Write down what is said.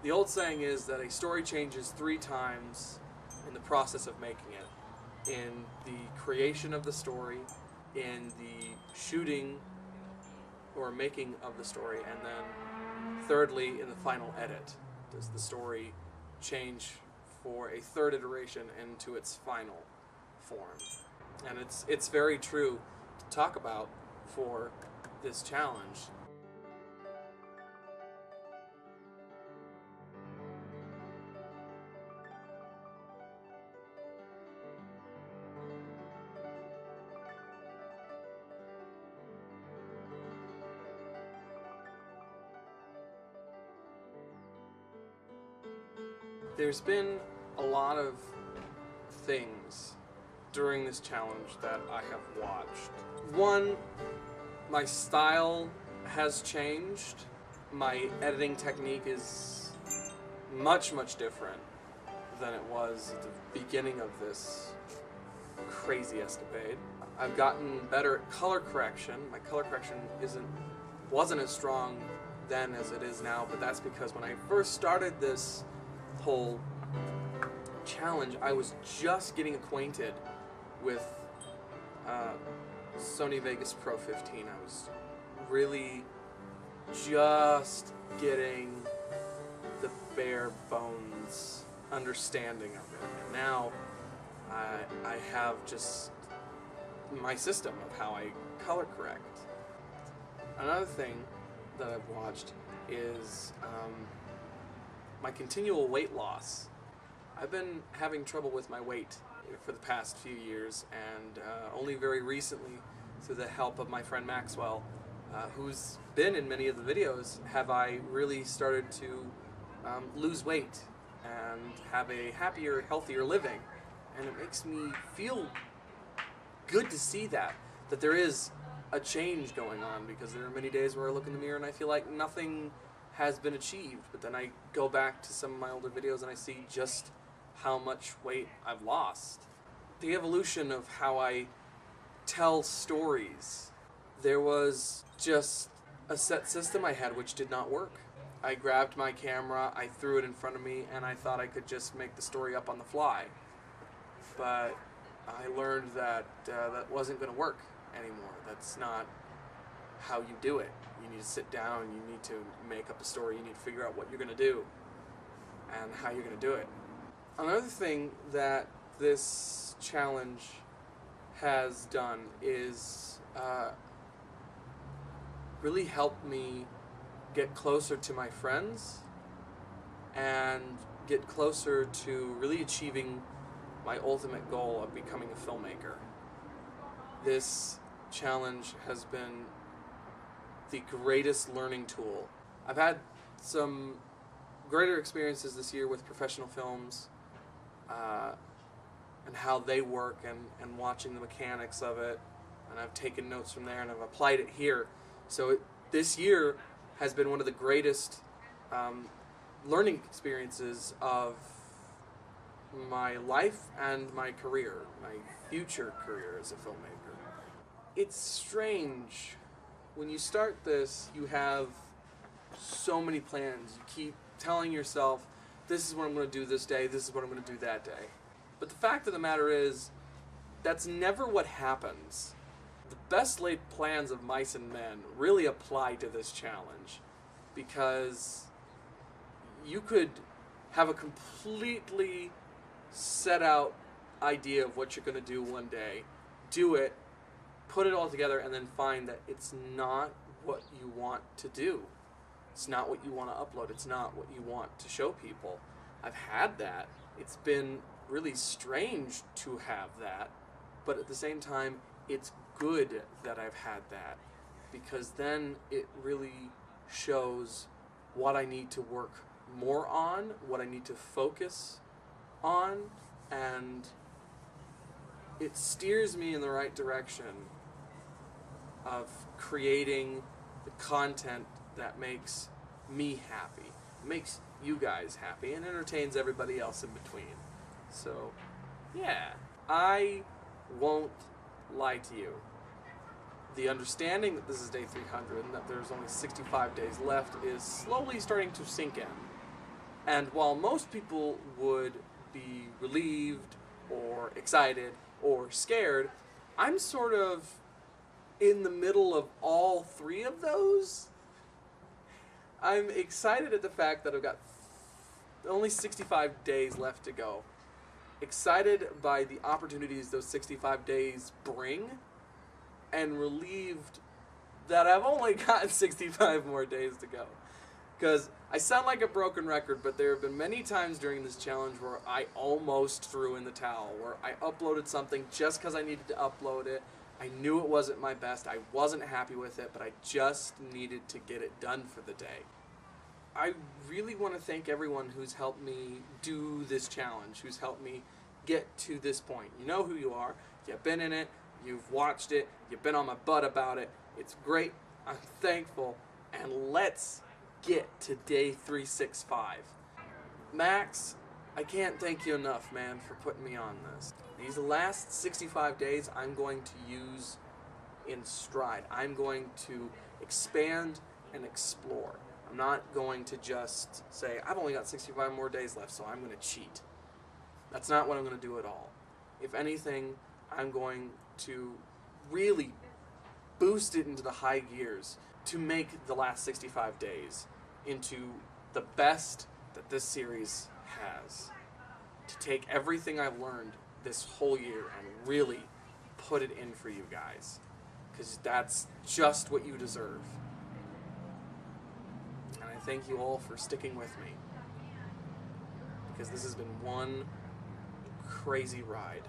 The old saying is that a story changes 3 times in the process of making it. In the creation of the story, in the shooting or making of the story, and then thirdly, in the final edit. Does the story change for a third iteration into its final form? And it's very true to talk about for this challenge. There's been a lot of things during this challenge that I have watched. One, my style has changed. My editing technique is much, much different than it was at the beginning of this crazy escapade. I've gotten better at color correction. My color correction wasn't as strong then as it is now, but that's because when I first started this whole challenge, I was just getting acquainted with Sony Vegas Pro 15. I was really just getting the bare bones understanding of it. And now I have just my system of how I color correct. Another thing that I've watched is my continual weight loss. I've been having trouble with my weight for the past few years, and only very recently, through the help of my friend Maxwell, who's been in many of the videos, have I really started to lose weight and have a happier, healthier living. And it makes me feel good to see that there is a change going on, because there are many days where I look in the mirror and I feel like nothing has been achieved, but then I go back to some of my older videos and I see just how much weight I've lost. The evolution of how I tell stories. There was just a set system I had which did not work. I grabbed my camera, I threw it in front of me, and I thought I could just make the story up on the fly. But I learned that that wasn't going to work anymore. That's not how you do it. You need to sit down, you need to make up a story, you need to figure out what you're going to do and how you're going to do it. Another thing that this challenge has done is really helped me get closer to my friends and get closer to really achieving my ultimate goal of becoming a filmmaker. This challenge has been the greatest learning tool. I've had some greater experiences this year with professional films and how they work, and watching the mechanics of it, and I've taken notes from there and I've applied it here. So this year has been one of the greatest learning experiences of my life and my career, my future career as a filmmaker. It's strange. When you start this, you have so many plans. You keep telling yourself, this is what I'm going to do this day, this is what I'm going to do that day. But the fact of the matter is, that's never what happens. The best laid plans of mice and men really apply to this challenge, because you could have a completely set out idea of what you're going to do one day, do it, put it all together, and then find that it's not what you want to do. It's not what you want to upload. It's not what you want to show people. I've had that. It's been really strange to have that, but at the same time, it's good that I've had that, because then it really shows what I need to work more on, what I need to focus on, and it steers me in the right direction of creating the content that makes me happy, makes you guys happy, and entertains everybody else in between. So, yeah, I won't lie to you. The understanding that this is day 300 and that there's only 65 days left is slowly starting to sink in. And while most people would be relieved or excited or scared, I'm sort of in the middle of all three of those. I'm excited at the fact that I've got only 65 days left to go. Excited by the opportunities those 65 days bring, and relieved that I've only got 65 more days to go. Because I sound like a broken record, but there have been many times during this challenge where I almost threw in the towel, where I uploaded something just because I needed to upload it. I knew it wasn't my best, I wasn't happy with it, but I just needed to get it done for the day. I really want to thank everyone who's helped me do this challenge, who's helped me get to this point. You know who you are, you've been in it, you've watched it, you've been on my butt about it. It's great, I'm thankful, and let's get to day 365. Max, I can't thank you enough, man, for putting me on this. These last 65 days I'm going to use in stride. I'm going to expand and explore. I'm not going to just say, I've only got 65 more days left, so I'm going to cheat. That's not what I'm going to do at all. If anything, I'm going to really boost it into the high gears to make the last 65 days into the best that this series has. To take everything I've learned this whole year and really put it in for you guys. Because that's just what you deserve. And I thank you all for sticking with me. Because this has been one crazy ride.